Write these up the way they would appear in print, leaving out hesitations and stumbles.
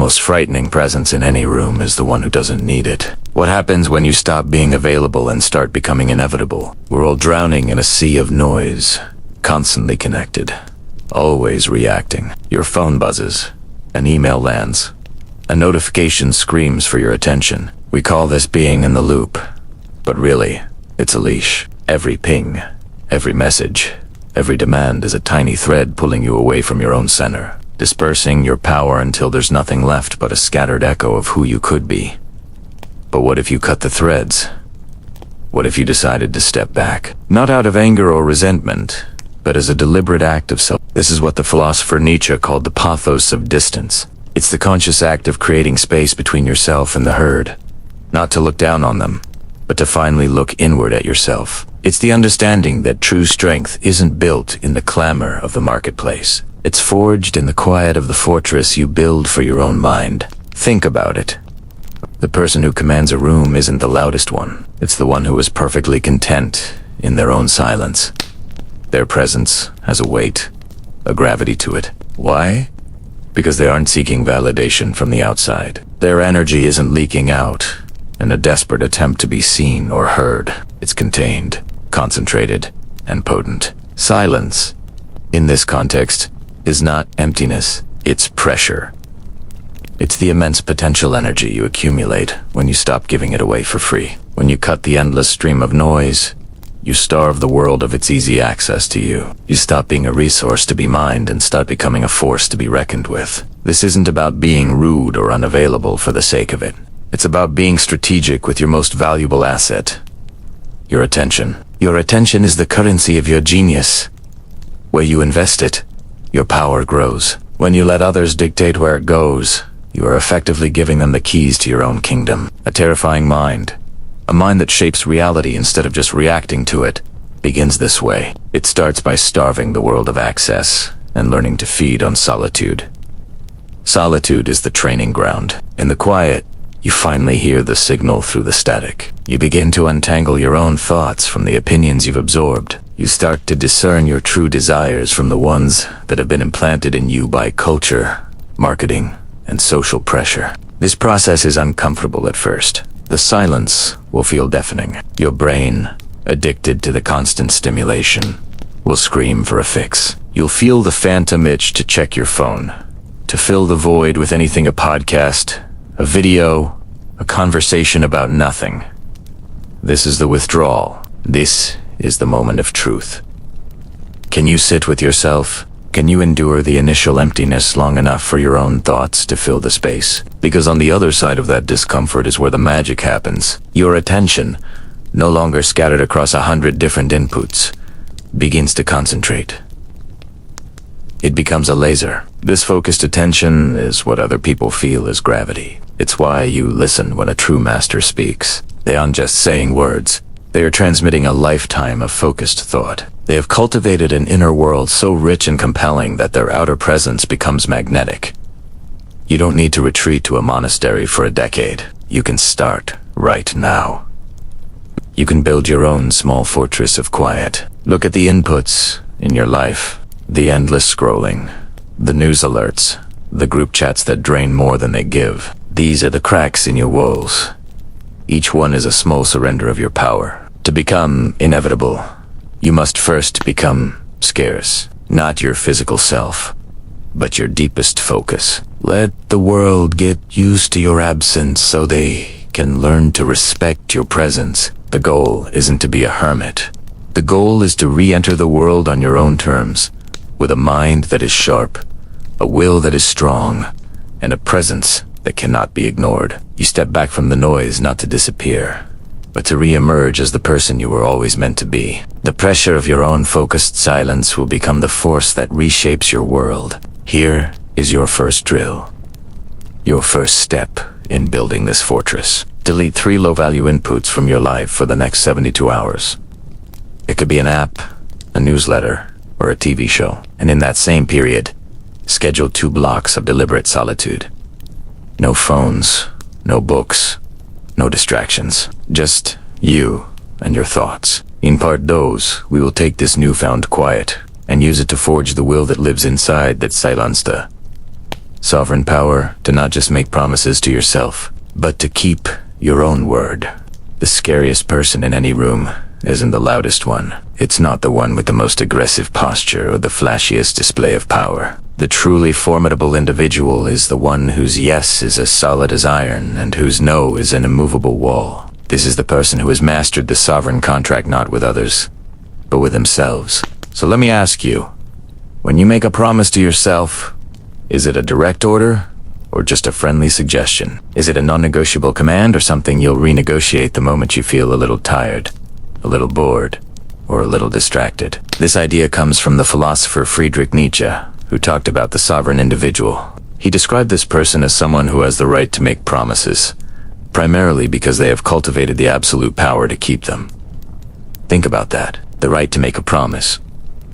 most frightening presence in any room is the one who doesn't need it. What happens when you stop being available and start becoming inevitable? We're all drowning in a sea of noise, constantly connected, always reacting. Your phone buzzes, an email lands, a notification screams for your attention. We call this being in the loop, but really, it's a leash. Every ping, every message, every demand is a tiny thread pulling you away from your own center, dispersing your power until there's nothing left but a scattered echo of who you could be. But what if you cut the threads? What if you decided to step back? Not out of anger or resentment, but as a deliberate act of self. This is what the philosopher Nietzsche called the pathos of distance. It's the conscious act of creating space between yourself and the herd. Not to look down on them, but to finally look inward at yourself. It's the understanding that true strength isn't built in the clamor of the marketplace. It's forged in the quiet of the fortress you build for your own mind. Think about it. The person who commands a room isn't the loudest one. It's the one who is perfectly content in their own silence. Their presence has a weight, a gravity to it. Why? Because they aren't seeking validation from the outside. Their energy isn't leaking out in a desperate attempt to be seen or heard. It's contained, concentrated, and potent. Silence, in this context, is not emptiness, it's pressure. It's the immense potential energy you accumulate when you stop giving it away for free. When you cut the endless stream of noise, you starve the world of its easy access to you. You stop being a resource to be mined and start becoming a force to be reckoned with. This isn't about being rude or unavailable for the sake of it. It's about being strategic with your most valuable asset, your attention. Your attention is the currency of your genius. Where you invest it, your power grows. When you let others dictate where it goes, you are effectively giving them the keys to your own kingdom. A terrifying mind, a mind that shapes reality instead of just reacting to it, begins this way. It starts by starving the world of access and learning to feed on solitude. Solitude is the training ground. In the quiet, you finally hear the signal through the static. You begin to untangle your own thoughts from the opinions you've absorbed. You start to discern your true desires from the ones that have been implanted in you by culture, marketing, and social pressure. This process is uncomfortable at first. The silence will feel deafening. Your brain, addicted to the constant stimulation, will scream for a fix. You'll feel the phantom itch to check your phone, to fill the void with anything: a podcast, a video, a conversation about nothing. This is the withdrawal. This is the moment of truth. Can you sit with yourself? Can you endure the initial emptiness long enough for your own thoughts to fill the space? Because on the other side of that discomfort is where the magic happens. Your attention, no longer scattered across 100 different inputs, begins to concentrate. It becomes a laser. This focused attention is what other people feel is gravity. It's why you listen when a true master speaks. They aren't just saying words. They are transmitting a lifetime of focused thought. They have cultivated an inner world so rich and compelling that their outer presence becomes magnetic. You don't need to retreat to a monastery for a decade. You can start right now. You can build your own small fortress of quiet. Look at the inputs in your life. The endless scrolling, the news alerts, the group chats that drain more than they give. These are the cracks in your walls. Each one is a small surrender of your power. To become inevitable, you must first become scarce. Not your physical self, but your deepest focus. Let the world get used to your absence so they can learn to respect your presence. The goal isn't to be a hermit. The goal is to re-enter the world on your own terms, with a mind that is sharp, a will that is strong, and a presence that cannot be ignored. You step back from the noise not to disappear, but to re-emerge as the person you were always meant to be. The pressure of your own focused silence will become the force that reshapes your world. Here is your first drill. Your first step in building this fortress. Delete 3 low-value inputs from your life for the next 72 hours. It could be an app, a newsletter, or a TV show. And in that same period, schedule 2 blocks of deliberate solitude. No phones, no books, no distractions. Just you and your thoughts. In part those, we will take this newfound quiet and use it to forge the will that lives inside that Sils-Maria. Sovereign power to not just make promises to yourself, but to keep your own word. The scariest person in any room isn't the loudest one. It's not the one with the most aggressive posture or the flashiest display of power. The truly formidable individual is the one whose yes is as solid as iron and whose no is an immovable wall. This is the person who has mastered the sovereign contract not with others, but with themselves. So let me ask you, when you make a promise to yourself, is it a direct order or just a friendly suggestion? Is it a non-negotiable command or something you'll renegotiate the moment you feel a little tired, a little bored, or a little distracted? This idea comes from the philosopher Friedrich Nietzsche, who talked about the sovereign individual. He described this person as someone who has the right to make promises, primarily because they have cultivated the absolute power to keep them. Think about that. The right to make a promise.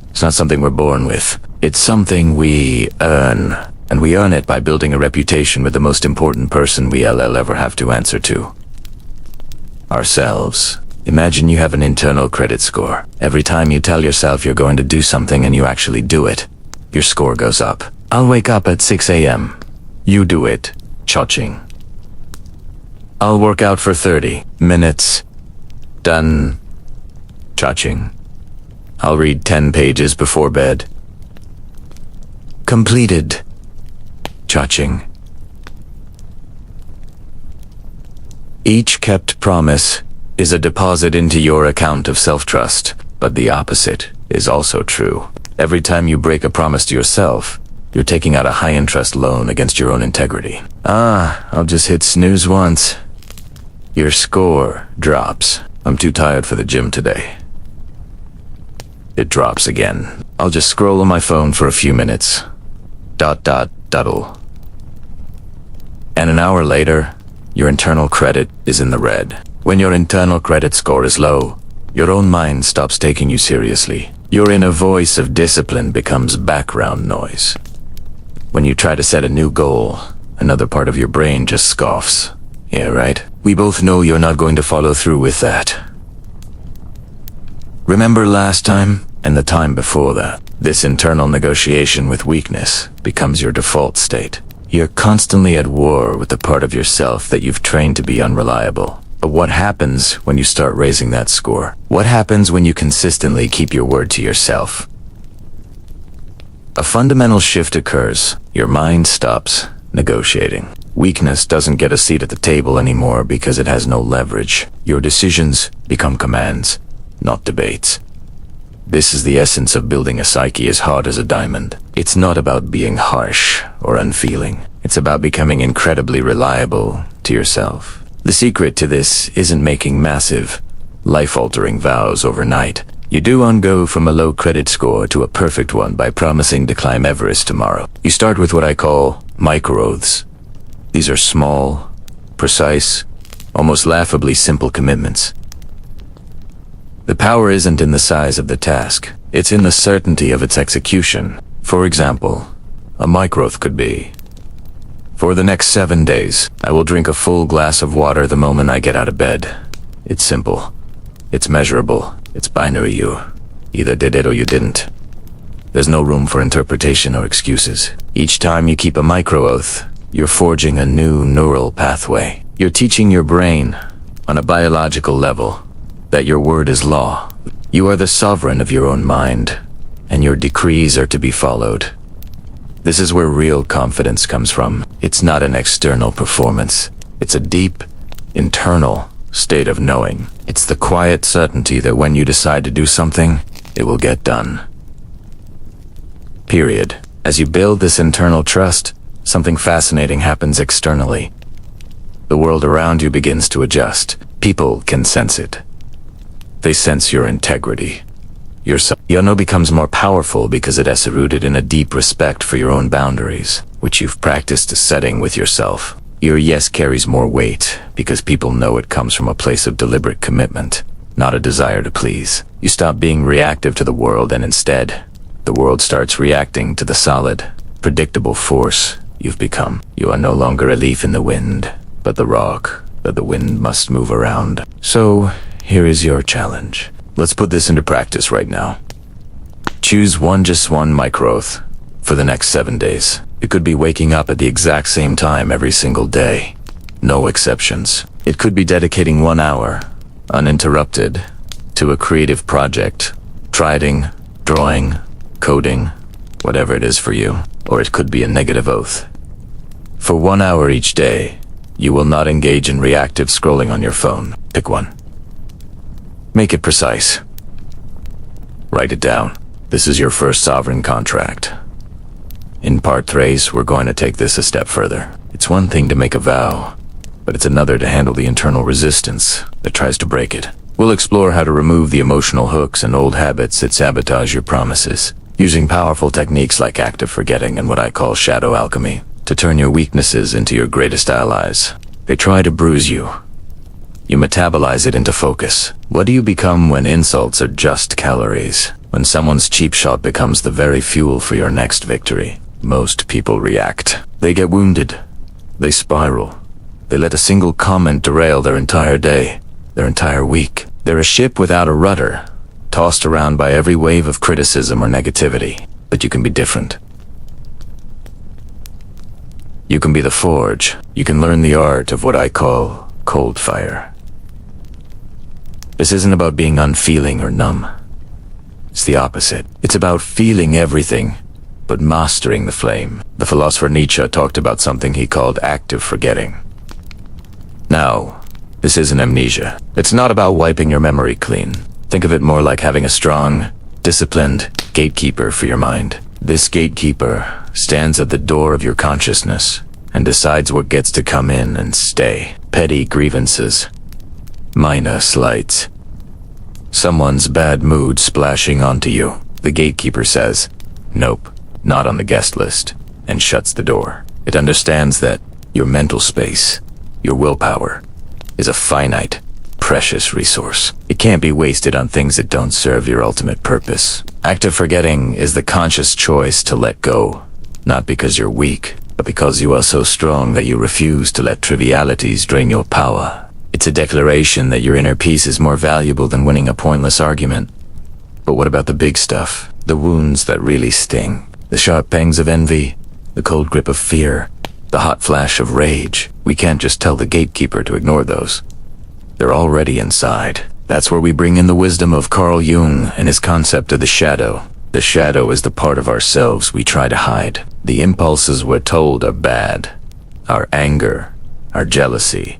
It's not something we're born with. It's something we earn, and we earn it by building a reputation with the most important person we'll ever have to answer to. Ourselves. Imagine you have an internal credit score. Every time you tell yourself you're going to do something and you actually do it, your score goes up. I'll wake up at 6 a.m. You do it. Cha-ching. I'll work out for 30 minutes. Done. Cha-ching. I'll read 10 pages before bed. Completed. Cha-ching. Each kept promise is a deposit into your account of self-trust, but the opposite is also true. Every time you break a promise to yourself, you're taking out a high-interest loan against your own integrity. I'll just hit snooze once. Your score drops. I'm too tired for the gym today. It drops again. I'll just scroll on my phone for a few minutes. Doodle. And an hour later, your internal credit is in the red. When your internal credit score is low, your own mind stops taking you seriously. Your inner voice of discipline becomes background noise. When you try to set a new goal, another part of your brain just scoffs. Yeah, right? We both know you're not going to follow through with that. Remember last time and the time before that? This internal negotiation with weakness becomes your default state. You're constantly at war with the part of yourself that you've trained to be unreliable. But what happens when you start raising that score? What happens when you consistently keep your word to yourself? A fundamental shift occurs. Your mind stops negotiating. Weakness doesn't get a seat at the table anymore because it has no leverage. Your decisions become commands, not debates. This is the essence of building a psyche as hard as a diamond. It's not about being harsh or unfeeling. It's about becoming incredibly reliable to yourself. The secret to this isn't making massive, life-altering vows overnight. You do go from a low credit score to a perfect one by promising to climb Everest tomorrow. You start with what I call micro-oaths. These are small, precise, almost laughably simple commitments. The power isn't in the size of the task. It's in the certainty of its execution. For example, a micro-oath could be, for the next 7 days, I will drink a full glass of water the moment I get out of bed. It's simple. It's measurable. It's binary. You either did it or you didn't. There's no room for interpretation or excuses. Each time you keep a micro-oath, you're forging a new neural pathway. You're teaching your brain, on a biological level, that your word is law. You are the sovereign of your own mind, and your decrees are to be followed. This is where real confidence comes from. It's not an external performance. It's a deep, internal state of knowing. It's the quiet certainty that when you decide to do something, it will get done. Period. As you build this internal trust, something fascinating happens externally. The world around you begins to adjust. People can sense it. They sense your integrity. Your no becomes more powerful because it is rooted in a deep respect for your own boundaries, which you've practiced setting with yourself. Your yes carries more weight because people know it comes from a place of deliberate commitment, not a desire to please. You stop being reactive to the world and instead, the world starts reacting to the solid, predictable force you've become. You are no longer a leaf in the wind, but the rock that the wind must move around. So, here is your challenge. Let's put this into practice right now. Choose just one micro-oath for the next 7 days. It could be waking up at the exact same time every single day. No exceptions. It could be dedicating 1 hour, uninterrupted, to a creative project. Writing, drawing, coding, whatever it is for you. Or it could be a negative oath. For 1 hour each day, you will not engage in reactive scrolling on your phone. Pick one. Make it precise. Write it down. This is your first sovereign contract. In part 3, we're going to take this a step further. It's one thing to make a vow, but it's another to handle the internal resistance that tries to break it. We'll explore how to remove the emotional hooks and old habits that sabotage your promises, using powerful techniques like active forgetting and what I call shadow alchemy, to turn your weaknesses into your greatest allies. They try to bruise you. You metabolize it into focus. What do you become when insults are just calories? When someone's cheap shot becomes the very fuel for your next victory? Most people react. They get wounded. They spiral. They let a single comment derail their entire day, their entire week. They're a ship without a rudder, tossed around by every wave of criticism or negativity. But you can be different. You can be the forge. You can learn the art of what I call cold fire. This isn't about being unfeeling or numb. It's the opposite. It's about feeling everything, but mastering the flame. The philosopher Nietzsche talked about something he called active forgetting. Now, this isn't amnesia. It's not about wiping your memory clean. Think of it more like having a strong, disciplined gatekeeper for your mind. This gatekeeper stands at the door of your consciousness and decides what gets to come in and stay. Petty grievances, minor slights, someone's bad mood splashing onto you. The gatekeeper says, "Nope, not on the guest list," and shuts the door. It understands that your mental space, your willpower, is a finite, precious resource. It can't be wasted on things that don't serve your ultimate purpose. Active forgetting is the conscious choice to let go, not because you're weak, but because you are so strong that you refuse to let trivialities drain your power. It's a declaration that your inner peace is more valuable than winning a pointless argument. But what about the big stuff? The wounds that really sting? The sharp pangs of envy? The cold grip of fear? The hot flash of rage? We can't just tell the gatekeeper to ignore those. They're already inside. That's where we bring in the wisdom of Carl Jung and his concept of the shadow. The shadow is the part of ourselves we try to hide. The impulses we're told are bad. Our anger, our jealousy,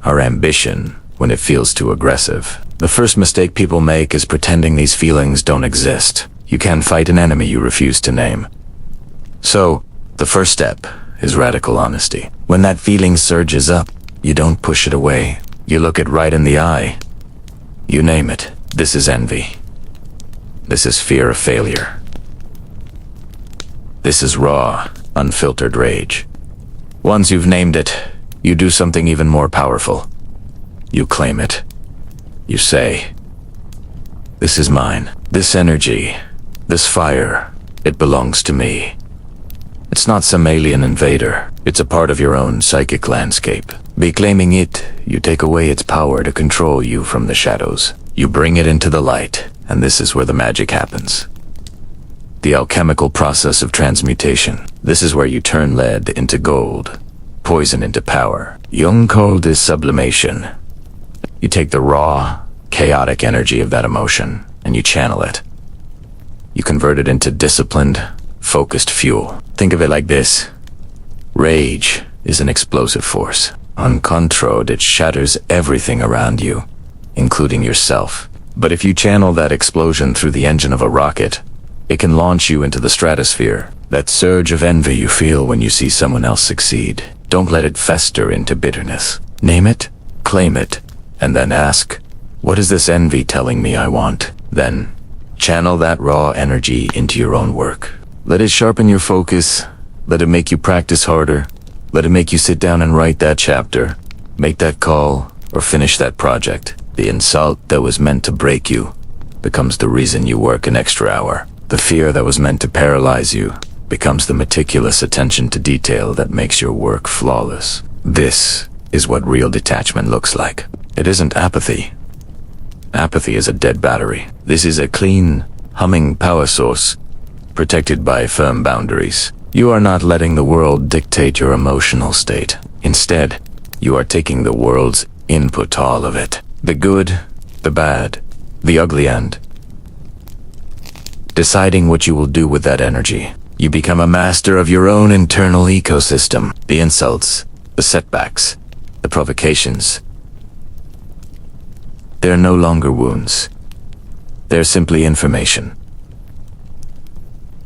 our ambition when it feels too aggressive. The first mistake people make is pretending these feelings don't exist. You can't fight an enemy you refuse to name. So, the first step is radical honesty. When that feeling surges up, you don't push it away. You look it right in the eye. You name it. This is envy. This is fear of failure. This is raw, unfiltered rage. Once you've named it, you do something even more powerful. You claim it. You say, "This is mine. This energy, this fire, it belongs to me." It's not some alien invader. It's a part of your own psychic landscape. By claiming it, you take away its power to control you from the shadows. You bring it into the light, and this is where the magic happens. The alchemical process of transmutation. This is where you turn lead into gold, poison into power. Jung called this sublimation. You take the raw, chaotic energy of that emotion, and you channel it. You convert it into disciplined, focused fuel. Think of it like this. Rage is an explosive force. Uncontrolled, it shatters everything around you, including yourself. But if you channel that explosion through the engine of a rocket, it can launch you into the stratosphere. That surge of envy you feel when you see someone else succeed. Don't let it fester into bitterness. Name it, claim it, and then ask, what is this envy telling me I want? Then, channel that raw energy into your own work. Let it sharpen your focus. Let it make you practice harder. Let it make you sit down and write that chapter, make that call, or finish that project. The insult that was meant to break you becomes the reason you work an extra hour. The fear that was meant to paralyze you becomes the meticulous attention to detail that makes your work flawless. This is what real detachment looks like. It isn't apathy. Apathy is a dead battery. This is a clean, humming power source, protected by firm boundaries. You are not letting the world dictate your emotional state. Instead, you are taking the world's input, all of it. The good, the bad, the ugly end. Deciding what you will do with that energy. You become a master of your own internal ecosystem. The insults, the setbacks, the provocations. They're no longer wounds. They're simply information.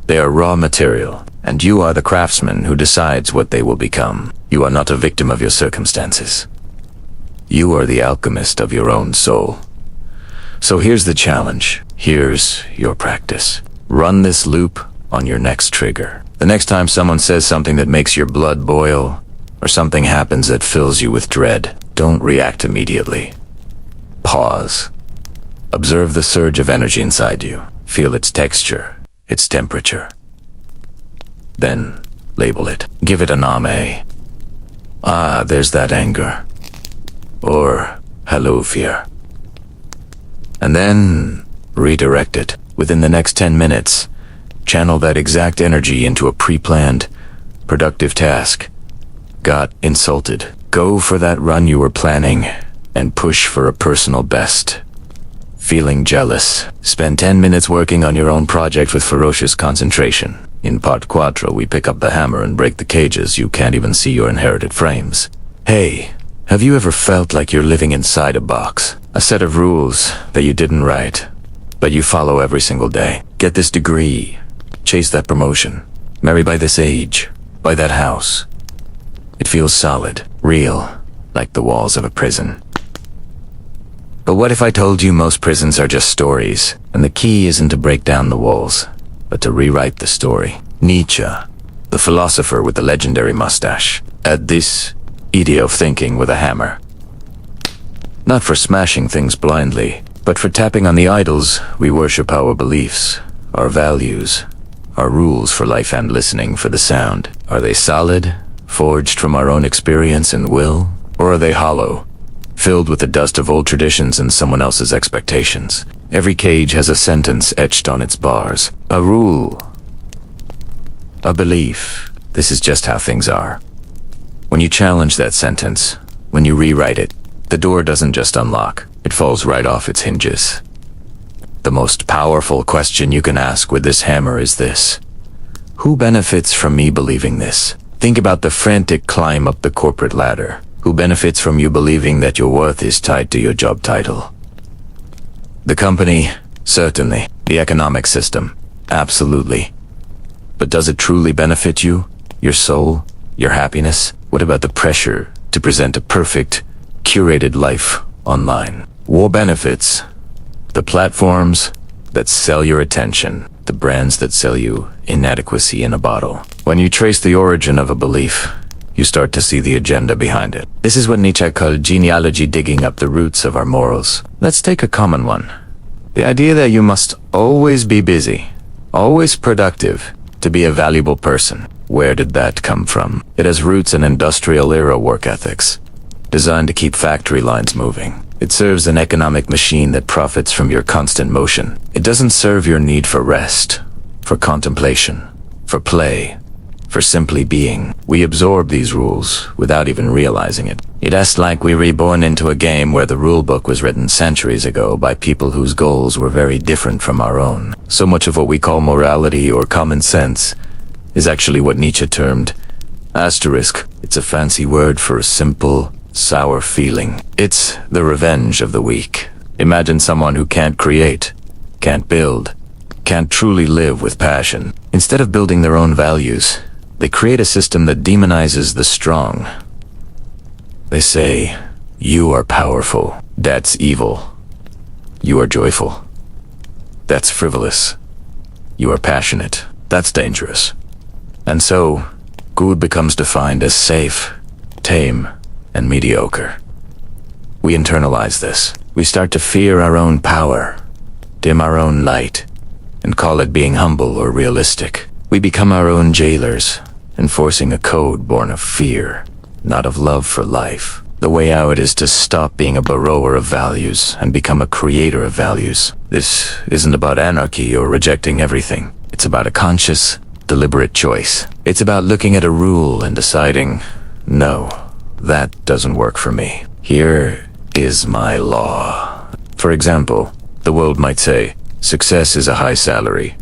They are raw material, and you are the craftsman who decides what they will become. You are not a victim of your circumstances. You are the alchemist of your own soul. So here's the challenge. Here's your practice. Run this loop on your next trigger. The next time someone says something that makes your blood boil, or something happens that fills you with dread, don't react immediately. Pause. Observe the surge of energy inside you. Feel its texture, its temperature. Then label it. Give it a name. Ah, there's that anger. Or, hello, fear. And then redirect it. Within the next 10 minutes, channel that exact energy into a pre-planned, productive task. Got insulted. Go for that run you were planning and push for a personal best. Feeling jealous. Spend 10 minutes working on your own project with ferocious concentration. In part 4, we pick up the hammer and break the cages you can't even see your inherited frames. Hey, have you ever felt like you're living inside a box? A set of rules that you didn't write, but you follow every single day. Get this degree. Chase that promotion. Marry by this age. Buy that house. It feels solid, real, like the walls of a prison. But what if I told you most prisons are just stories, and the key isn't to break down the walls, but to rewrite the story? Nietzsche, the philosopher with the legendary mustache, had this idea of thinking with a hammer. Not for smashing things blindly, but for tapping on the idols we worship, our beliefs, our values, our rules for life, and listening for the sound. Are they solid, forged from our own experience and will? Or are they hollow, filled with the dust of old traditions and someone else's expectations? Every cage has a sentence etched on its bars. A rule. A belief. This is just how things are. When you challenge that sentence, when you rewrite it, the door doesn't just unlock, it falls right off its hinges. The most powerful question you can ask with this hammer is this: who benefits from me believing this? Think about the frantic climb up the corporate ladder. Who benefits from you believing that your worth is tied to your job title? The company, certainly. The economic system, absolutely. But does it truly benefit you? Your soul? Your happiness? What about the pressure to present a perfect, curated life online? War benefits. The platforms that sell your attention. The brands that sell you inadequacy in a bottle. When you trace the origin of a belief, you start to see the agenda behind it. This is what Nietzsche called genealogy, digging up the roots of our morals. Let's take a common one. The idea that you must always be busy, always productive, to be a valuable person. Where did that come from? It has roots in industrial era work ethics, designed to keep factory lines moving. It serves an economic machine that profits from your constant motion. It doesn't serve your need for rest, for contemplation, for play, for simply being. We absorb these rules without even realizing it. It's like we're reborn into a game where the rulebook was written centuries ago by people whose goals were very different from our own. So much of what we call morality or common sense is actually what Nietzsche termed asterisk. It's a fancy word for a simple, sour feeling. It's the revenge of the weak. Imagine someone who can't create, can't build, can't truly live with passion. Instead of building their own values, they create a system that demonizes the strong. They say, you are powerful. That's evil. You are joyful. That's frivolous. You are passionate. That's dangerous. And so, good becomes defined as safe, tame, and mediocre. We internalize this. We start to fear our own power, dim our own light, and call it being humble or realistic. We become our own jailers, enforcing a code born of fear, not of love for life. The way out is to stop being a borrower of values and become a creator of values. This isn't about anarchy or rejecting everything. It's about a conscious, deliberate choice. It's about looking at a rule and deciding, no, that doesn't work for me. Here is my law. For example, the world might say, success is a high salary.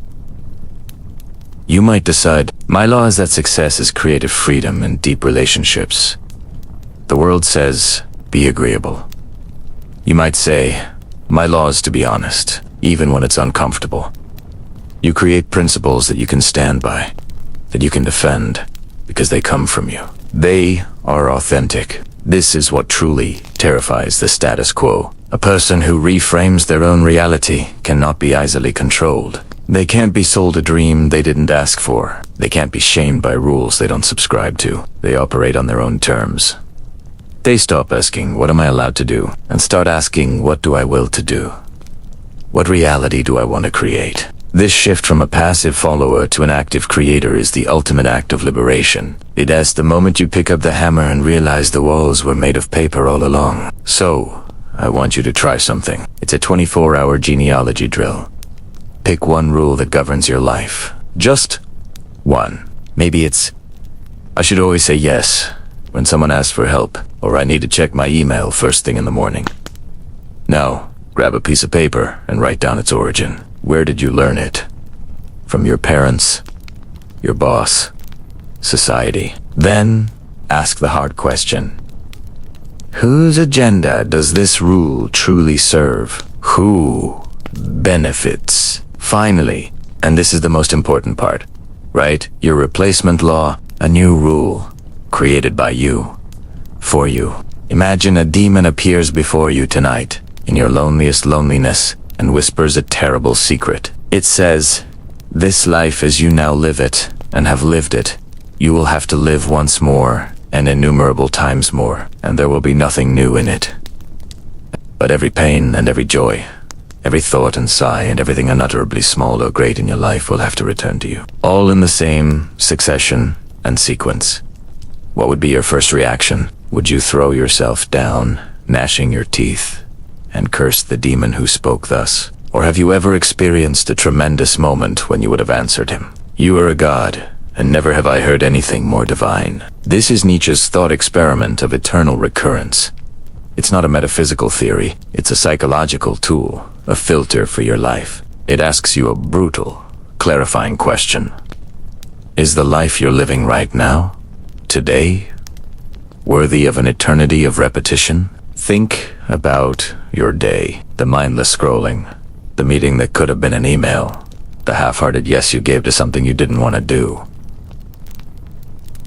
You might decide, my law is that success is creative freedom and deep relationships. The world says, be agreeable. You might say, my law is to be honest, even when it's uncomfortable. You create principles that you can stand by, that you can defend, because they come from you. They are authentic. This is what truly terrifies the status quo. A person who reframes their own reality cannot be easily controlled. They can't be sold a dream they didn't ask for. They can't be shamed by rules they don't subscribe to. They operate on their own terms. They stop asking, what am I allowed to do? And start asking, what do I will to do? What reality do I want to create? This shift from a passive follower to an active creator is the ultimate act of liberation. It is the moment you pick up the hammer and realize the walls were made of paper all along. So, I want you to try something. It's a 24-hour genealogy drill. Pick one rule that governs your life. Just one. Maybe it's, I should always say yes when someone asks for help, or I need to check my email first thing in the morning. Now, grab a piece of paper and write down its origin. Where did you learn it? From your parents, your boss, society. Then, ask the hard question. Whose agenda does this rule truly serve? Who benefits? Finally, and this is the most important part, write your replacement law, a new rule, created by you, for you. Imagine a demon appears before you tonight, in your loneliest loneliness, and whispers a terrible secret. It says, this life as you now live it, and have lived it, you will have to live once more, and innumerable times more, and there will be nothing new in it. But every pain and every joy, every thought and sigh, and everything unutterably small or great in your life will have to return to you. All in the same succession and sequence. What would be your first reaction? Would you throw yourself down, gnashing your teeth, and curse the demon who spoke thus? Or have you ever experienced a tremendous moment when you would have answered him? You are a god, and never have I heard anything more divine. This is Nietzsche's thought experiment of eternal recurrence. It's not a metaphysical theory, it's a psychological tool, a filter for your life. It asks you a brutal, clarifying question. Is the life you're living right now, today, worthy of an eternity of repetition? Think about your day, the mindless scrolling, the meeting that could have been an email, the half-hearted yes you gave to something you didn't want to do.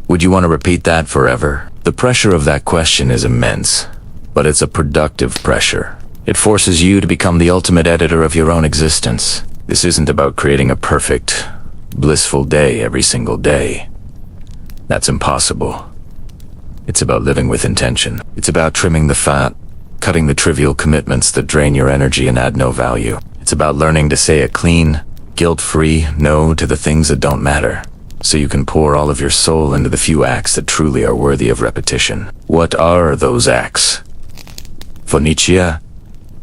Would you want to repeat that forever? The pressure of that question is immense, but it's a productive pressure. It forces you to become the ultimate editor of your own existence. This isn't about creating a perfect, blissful day every single day. That's impossible. It's about living with intention. It's about trimming the fat, cutting the trivial commitments that drain your energy and add no value. It's about learning to say a clean, guilt-free no to the things that don't matter, so you can pour all of your soul into the few acts that truly are worthy of repetition. What are those acts? For Nietzsche,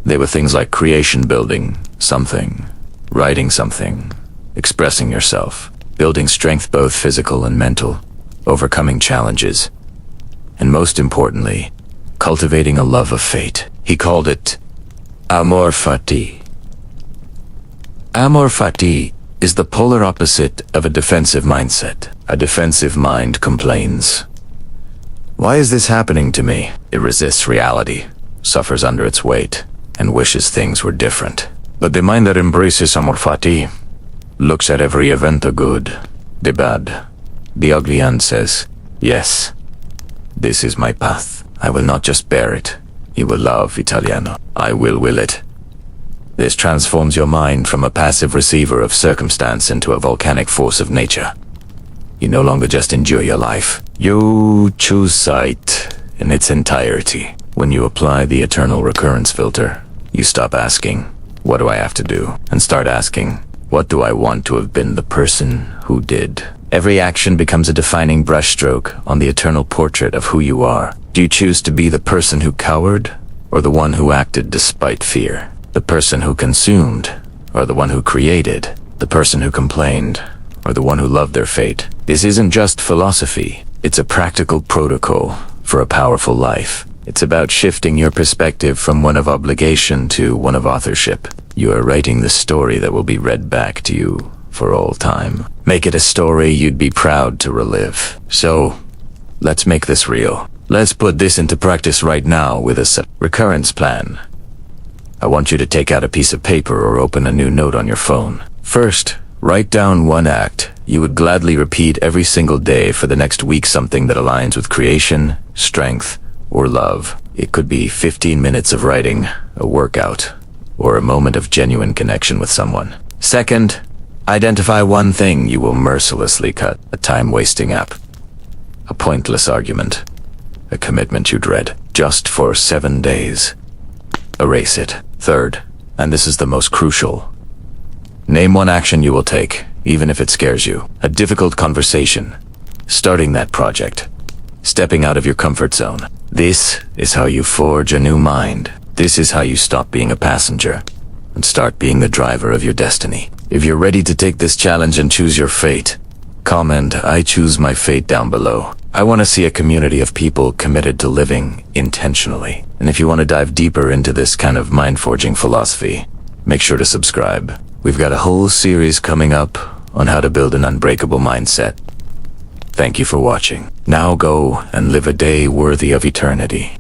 they were things like creation, building something, writing something, expressing yourself, building strength both physical and mental, overcoming challenges, and most importantly, cultivating a love of fate. He called it Amor Fati. Amor Fati is the polar opposite of a defensive mindset. A defensive mind complains. Why is this happening to me? It resists reality, suffers under its weight, and wishes things were different. But the mind that embraces Amor Fati looks at every event the good, the bad, the ugly, and says, yes, this is my path. I will not just bear it. You will love Italiano. I will it. This transforms your mind from a passive receiver of circumstance into a volcanic force of nature. You no longer just endure your life. You choose sight in its entirety. When you apply the eternal recurrence filter, you stop asking, what do I have to do? And start asking, what do I want to have been the person who did? Every action becomes a defining brushstroke on the eternal portrait of who you are. Do you choose to be the person who cowered, or the one who acted despite fear? The person who consumed, or the one who created? The person who complained, or the one who loved their fate. This isn't just philosophy. It's a practical protocol for a powerful life. It's about shifting your perspective from one of obligation to one of authorship. You are writing the story that will be read back to you for all time. Make it a story you'd be proud to relive. So, let's make this real. Let's put this into practice right now with a recurrence plan. I want you to take out a piece of paper or open a new note on your phone. First, write down one act you would gladly repeat every single day for the next week, something that aligns with creation, strength, or love. It could be 15 minutes of writing, a workout, or a moment of genuine connection with someone. Second, identify one thing you will mercilessly cut. A time-wasting app, a pointless argument, a commitment you dread. Just for 7 days. Erase it. Third, and this is the most crucial, name one action you will take, even if it scares you. A difficult conversation, starting that project, stepping out of your comfort zone. This is how you forge a new mind. This is how you stop being a passenger and start being the driver of your destiny. If you're ready to take this challenge and choose your fate, comment "I choose my fate" down below. I want to see a community of people committed to living intentionally. And if you want to dive deeper into this kind of mind-forging philosophy, make sure to subscribe. We've got a whole series coming up on how to build an unbreakable mindset. Thank you for watching. Now go and live a day worthy of eternity.